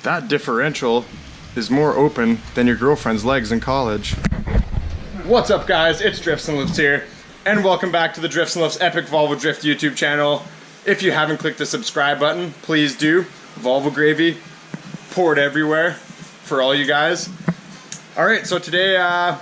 That differential is more open than your girlfriend's legs in college. What's up, guys? It's Drifts and Lifts here, and welcome back to the Drifts and Lifts Epic Volvo Drift YouTube channel. If you haven't clicked the subscribe button, please do. Volvo gravy poured everywhere for all you guys. Alright, so today I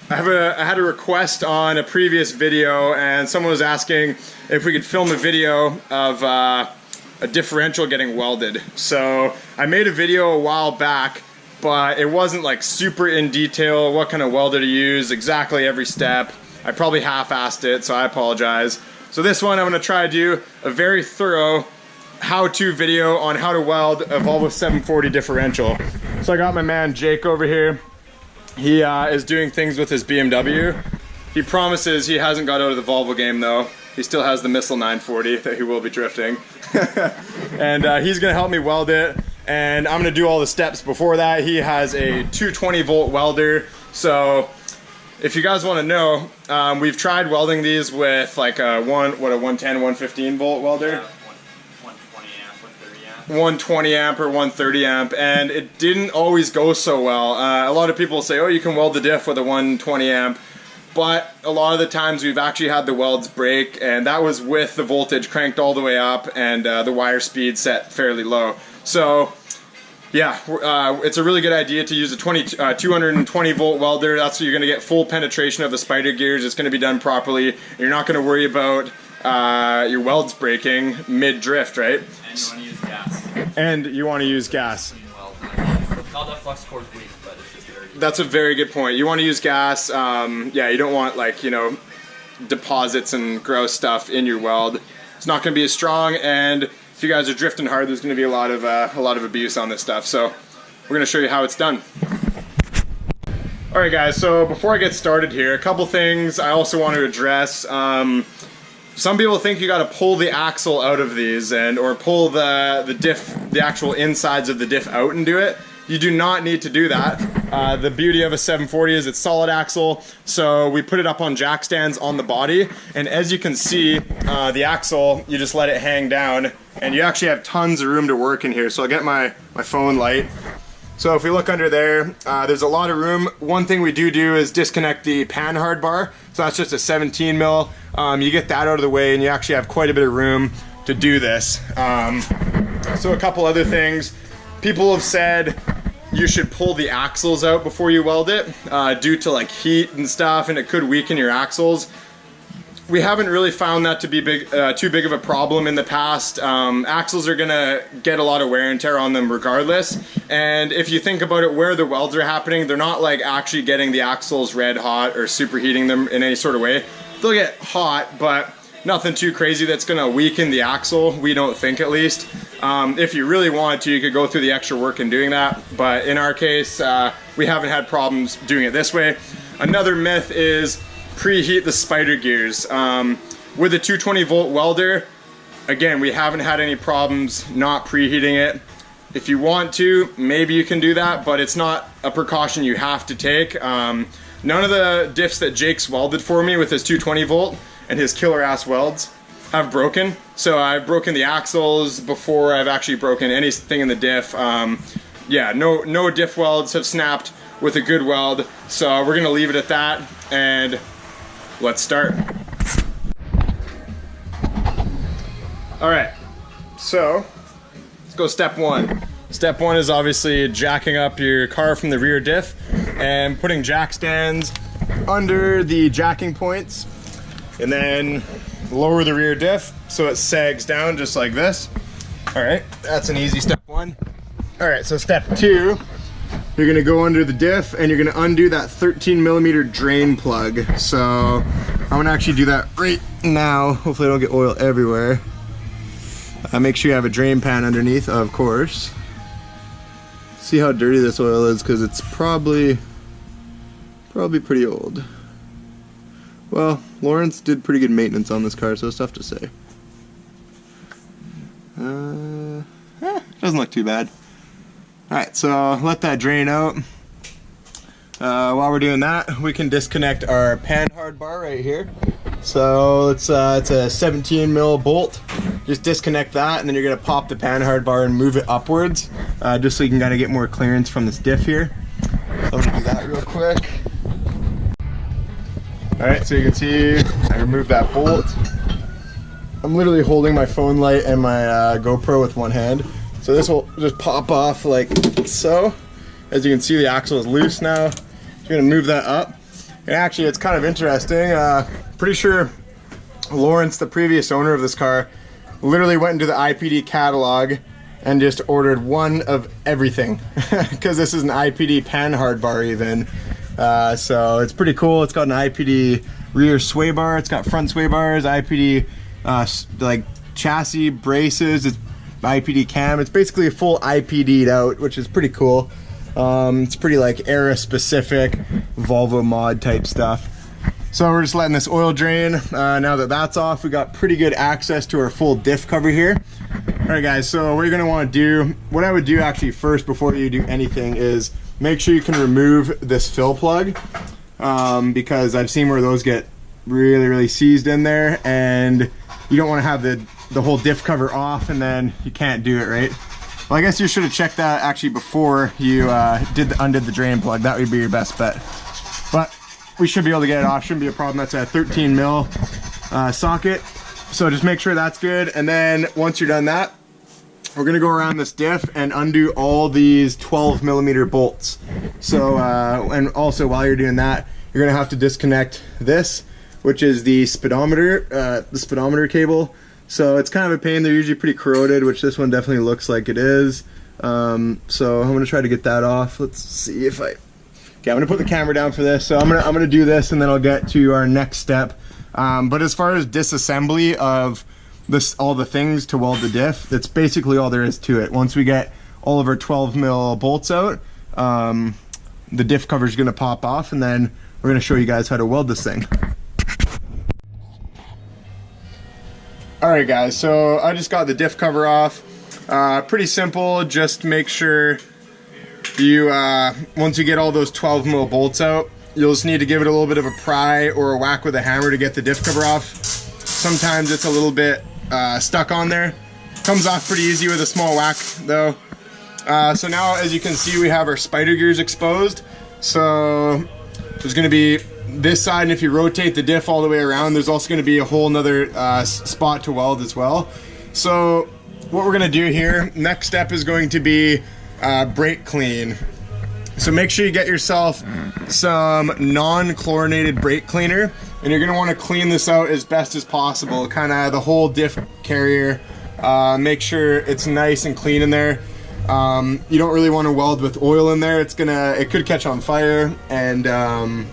had a request on a previous video, and someone was asking if we could film a video of a differential getting welded. So I made a video a while back, but it wasn't like super in detail what kind of welder to use, exactly every step. I probably half-assed it, so I apologize. So this one I'm going to try to do a very thorough how-to video on how to weld a Volvo 740 differential. So I got my man Jake over here. He is doing things with his BMW. He promises he hasn't got out of the Volvo game though. He still has the Missile 940 that he will be drifting. And he's going to help me weld it. And I'm going to do all the steps before that. He has a 220 volt welder. So if you guys want to know, we've tried welding these with like a 110, 115 volt welder. 120 amp or 130 amp, and it didn't always go so well. A lot of people say, oh, you can weld the diff with a 120 amp, but a lot of the times we've actually had the welds break, and that was with the voltage cranked all the way up and the wire speed set fairly low. So yeah, it's a really good idea to use a 220 volt welder. That's so you're going to get full penetration of the spider gears. It's going to be done properly. You're not going to worry about your welds breaking mid-drift, right? And you want to use gas. Not that flux core is weak, but it's just very. That's a very good point. You want to use gas. Yeah, you don't want, like, you know, deposits and gross stuff in your weld. It's not going to be as strong, and if you guys are drifting hard, there's going to be a lot of abuse on this stuff. So we're going to show you how it's done. All right, guys. So before I get started here, a couple things I also want to address. Some people think you got to pull the axle out of these or pull the diff, the actual insides of the diff out and do it. You do not need to do that. The beauty of a 740 is it's solid axle, so we put it up on jack stands on the body, and as you can see, the axle, you just let it hang down, and you actually have tons of room to work in here. So I'll get my phone light. So if we look under there, there's a lot of room. One thing we do is disconnect the panhard bar. So that's just a 17 mil. You get that out of the way and you actually have quite a bit of room to do this. So a couple other things. People have said you should pull the axles out before you weld it due to like heat and stuff, and it could weaken your axles. We haven't really found that to be too big of a problem in the past. Axles are gonna get a lot of wear and tear on them regardless. And if you think about it, where the welds are happening, they're not like actually getting the axles red hot or superheating them in any sort of way. They'll get hot, but nothing too crazy that's gonna weaken the axle, we don't think, at least. If you really wanted to, you could go through the extra work in doing that. But in our case, we haven't had problems doing it this way. Another myth is preheat the spider gears. With a 220 volt welder, again, we haven't had any problems not preheating it. If you want to, maybe you can do that, but it's not a precaution you have to take. None of the diffs that Jake's welded for me with his 220 volt and his killer ass welds have broken. So I've broken the axles before I've actually broken anything in the diff. Yeah, no diff welds have snapped with a good weld. So we're gonna leave it at that, and let's start. All right, so let's go step one. Step one is obviously jacking up your car from the rear diff and putting jack stands under the jacking points, and then lower the rear diff so it sags down just like this. All right, that's an easy step one. All right, so step two, you're gonna go under the diff and you're gonna undo that 13 millimeter drain plug. So I'm gonna actually do that right now. Hopefully I don't get oil everywhere. Make sure you have a drain pan underneath, of course. See how dirty this oil is, because it's probably pretty old. Well, Lawrence did pretty good maintenance on this car, so it's tough to say. Doesn't look too bad. Alright, so let that drain out. While we're doing that, we can disconnect our panhard bar right here. So it's a 17 mil bolt. Just disconnect that, and then you're gonna pop the panhard bar and move it upwards, just so you can kind of get more clearance from this diff here. So I'm gonna do that real quick. All right, so you can see I removed that bolt. I'm literally holding my phone light and my GoPro with one hand. So this will just pop off like so. As you can see, the axle is loose now. You're gonna move that up. And actually, it's kind of interesting. Pretty sure Lawrence, the previous owner of this car, literally went into the IPD catalog and just ordered one of everything. Because this is an IPD panhard bar even. So it's pretty cool. It's got an IPD rear sway bar. It's got front sway bars, IPD like chassis braces. It's IPD cam. It's basically a full IPD'd out, which is pretty cool. It's pretty like era specific Volvo mod type stuff. So we're just letting this oil drain. Now that that's off, we got pretty good access to our full diff cover here. All right guys, so what you're gonna want to do, what I would do actually first before you do anything is make sure you can remove this fill plug, because I've seen where those get really seized in there, and you don't want to have the whole diff cover off and then you can't do it, right? Well, I guess you should have checked that actually before you undid the drain plug. That would be your best bet. But we should be able to get it off. Shouldn't be a problem. That's a 13 mil socket. So just make sure that's good. And then once you're done that, we're gonna go around this diff and undo all these 12 millimeter bolts. So, and also while you're doing that, you're gonna have to disconnect this, which is the speedometer cable. So it's kind of a pain. They're usually pretty corroded, which this one definitely looks like it is. So I'm gonna try to get that off. Let's see if okay, I'm gonna put the camera down for this. So I'm gonna do this, and then I'll get to our next step. But as far as disassembly of all the things to weld the diff, that's basically all there is to it. Once we get all of our 12 mil bolts out, the diff cover is gonna pop off, and then we're gonna show you guys how to weld this thing. Alright guys, so I just got the diff cover off. Pretty simple. Just make sure you, once you get all those 12 mil bolts out, you'll just need to give it a little bit of a pry or a whack with a hammer to get the diff cover off. Sometimes it's a little bit stuck on there. Comes off pretty easy with a small whack though. So now, as you can see, we have our spider gears exposed. So there's going to be this side, and if you rotate the diff all the way around, there's also going to be a whole nother spot to weld as well. So what we're going to do here, next step is going to be brake clean. So make sure you get yourself some non-chlorinated brake cleaner, and you're going to want to clean this out as best as possible, kind of the whole diff carrier. Make sure it's nice and clean in there. You don't really want to weld with oil in there. It could catch on fire and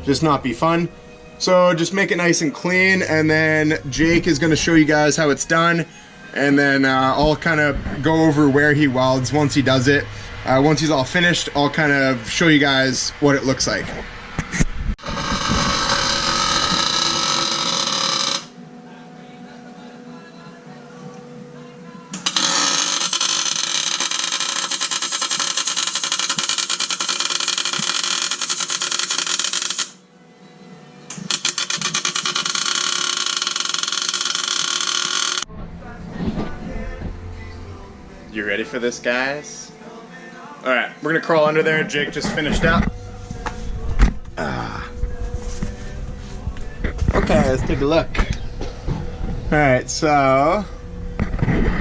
just not be fun. So just make it nice and clean, and then Jake is going to show you guys how it's done, and then I'll kind of go over where he welds once he does it. Once he's all finished, I'll kind of show you guys what it looks like. You ready for this, guys? All right, we're gonna crawl under there. Jake just finished up. Okay, let's take a look. All right, so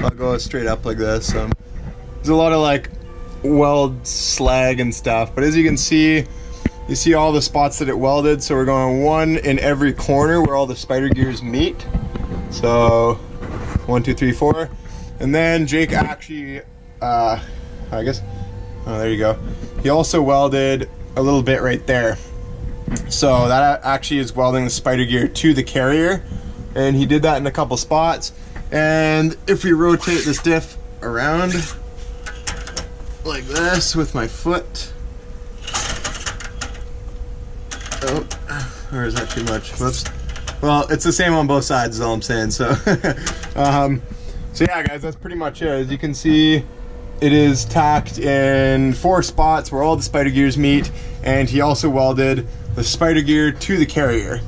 I'll go straight up like this. There's a lot of like weld slag and stuff, but as you can see, you see all the spots that it welded. So we're going one in every corner where all the spider gears meet. So 1, 2, 3, 4. And then Jake actually, I guess, oh, there you go. He also welded a little bit right there. So that actually is welding the spider gear to the carrier. And he did that in a couple spots. And if we rotate this diff around like this with my foot. Oh, or is that too much? Whoops. Well, it's the same on both sides is all I'm saying. So, so yeah, guys, that's pretty much it. As you can see, it is tacked in 4 spots where all the spider gears meet, and he also welded the spider gear to the carrier.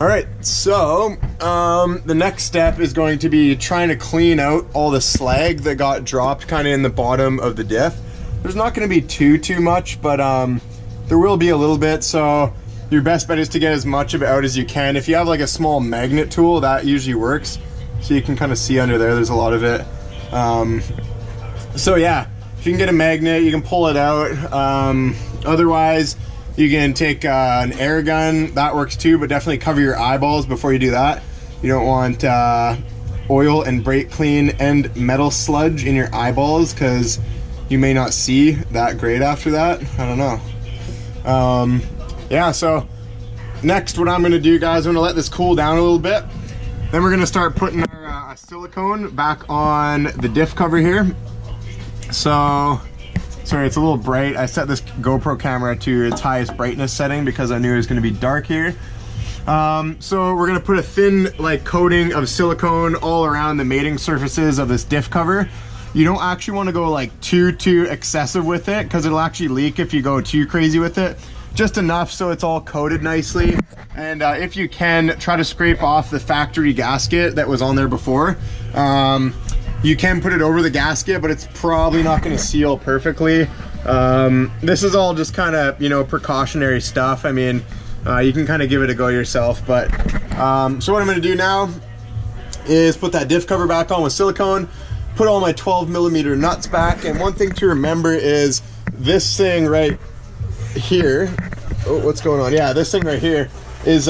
All right, So, the next step is going to be trying to clean out all the slag that got dropped kind of in the bottom of the diff. There's not going to be too much, but there will be a little bit, so your best bet is to get as much of it out as you can. If you have like a small magnet tool, that usually works. So you can kind of see under there's a lot of it. So yeah, if you can get a magnet, you can pull it out. Otherwise, you can take an air gun, that works too, but definitely cover your eyeballs before you do that. You don't want oil and brake clean and metal sludge in your eyeballs, because you may not see that great after that. I don't know. Yeah, so next what I'm gonna do, guys, I'm gonna let this cool down a little bit. Then we're gonna start putting our silicone back on the diff cover here. So, sorry, it's a little bright. I set this GoPro camera to its highest brightness setting because I knew it was gonna be dark here. So we're gonna put a thin like coating of silicone all around the mating surfaces of this diff cover. You don't actually want to go like too excessive with it, because it'll actually leak if you go too crazy with it. Just enough so it's all coated nicely. And if you can, try to scrape off the factory gasket that was on there before. You can put it over the gasket, but it's probably not going to seal perfectly. This is all just kind of, you know, precautionary stuff. I mean, you can kind of give it a go yourself. But so what I'm going to do now is put that diff cover back on with silicone, put all my 12mm nuts back. And one thing to remember is this thing right here. Oh, what's going on? Yeah, this thing right here is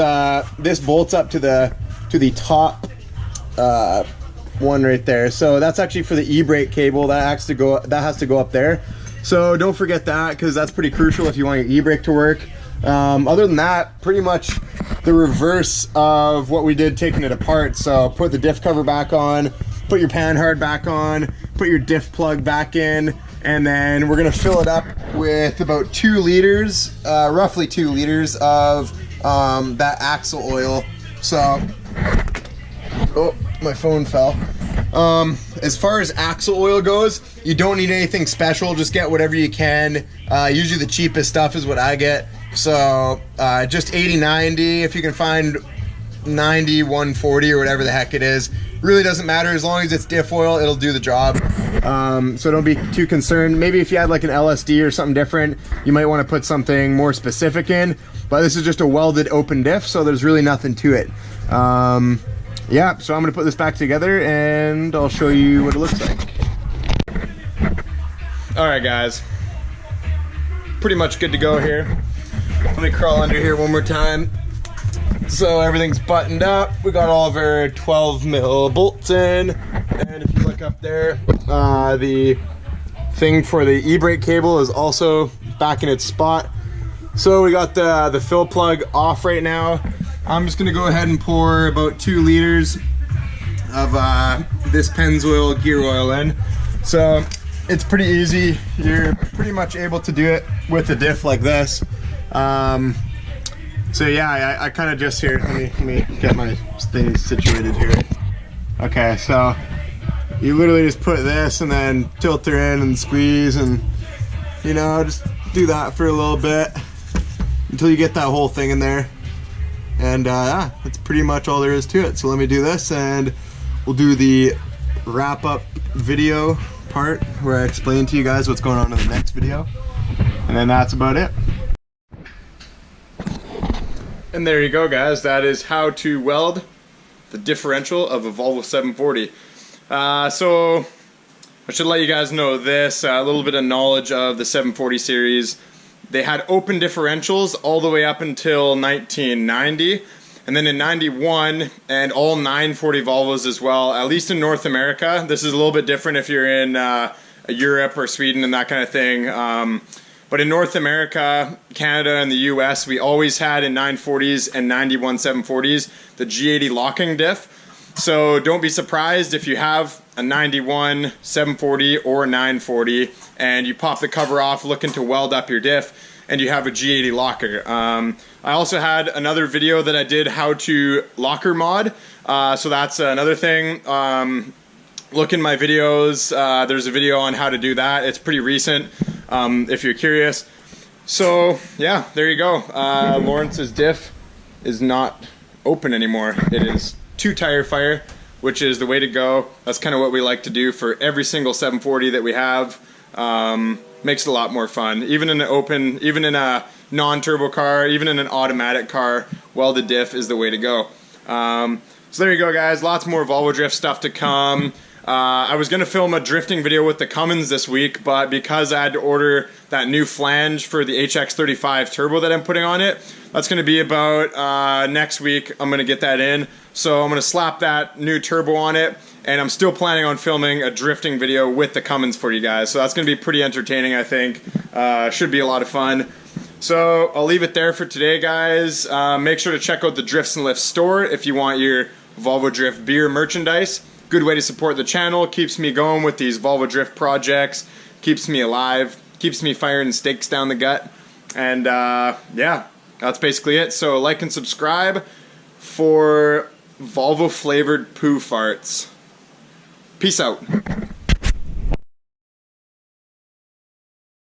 this bolts up to the top one right there. So that's actually for the e-brake cable that has to go up there. So don't forget that, because that's pretty crucial if you want your e-brake to work. Other than that, pretty much the reverse of what we did taking it apart. So put the diff cover back on, put your panhard back on, put your diff plug back in, and then we're gonna fill it up with about 2 liters, roughly 2 liters of that axle oil. So, oh, my phone fell. As far as axle oil goes, you don't need anything special, just get whatever you can. Usually the cheapest stuff is what I get. So just 80-90, if you can find 90-140 or whatever the heck it is. Really doesn't matter, as long as it's diff oil, it'll do the job. So don't be too concerned. Maybe if you had like an LSD or something different, you might want to put something more specific in, but this is just a welded open diff, so there's really nothing to it. Yeah, so I'm gonna put this back together and I'll show you what it looks like. All right, guys, pretty much good to go here. Let me crawl under here one more time. So everything's buttoned up. We got all of our 12mm bolts in, and if you look up there, the thing for the e-brake cable is also back in its spot. So we got the fill plug off right now. I'm just gonna go ahead and pour about 2 liters of this Pennzoil gear oil in. So it's pretty easy. You're pretty much able to do it with a diff like this. So yeah, I kind of just here, let me get my things situated here. Okay, so you literally just put this and then tilt her in and squeeze, and you know, just do that for a little bit until you get that whole thing in there. And yeah, that's pretty much all there is to it. So let me do this and we'll do the wrap up video part where I explain to you guys what's going on in the next video. And then that's about it. And there you go, guys. That is how to weld the differential of a Volvo 740. So I should let you guys know this, a little bit of knowledge of the 740 series. They had open differentials all the way up until 1990, and then in 91, and all 940 Volvos as well, at least in North America. This is a little bit different if you're in Europe or Sweden and that kind of thing. But in North America, Canada, and the US, we always had in 940s and 91 740s the G80 locking diff. So don't be surprised if you have a 91 740 or a 940 and you pop the cover off looking to weld up your diff and you have a G80 locker. I also had another video that I did how to locker mod, so that's another thing. Look in my videos, there's a video on how to do that. It's pretty recent if you're curious. So yeah, there you go. Lawrence's diff is not open anymore. It is 2-tire fire, which is the way to go. That's kind of what we like to do for every single 740 that we have. Makes it a lot more fun. Even in an open, even in a non-turbo car, even in an automatic car, welded diff is the way to go. So there you go, guys. Lots more Volvo drift stuff to come. I was going to film a drifting video with the Cummins this week, but because I had to order that new flange for the HX35 turbo that I'm putting on it, that's going to be about next week. I'm going to get that in. So I'm going to slap that new turbo on it, and I'm still planning on filming a drifting video with the Cummins for you guys. So that's going to be pretty entertaining, I think. Should be a lot of fun. So I'll leave it there for today, guys. Make sure to check out the Drifts and Lifts store if you want your Volvo Drift beer merchandise. Good way to support the channel, keeps me going with these Volvo Drift projects, keeps me alive, keeps me firing steaks down the gut, and yeah, that's basically it. So like and subscribe for Volvo flavored poo farts. Peace out.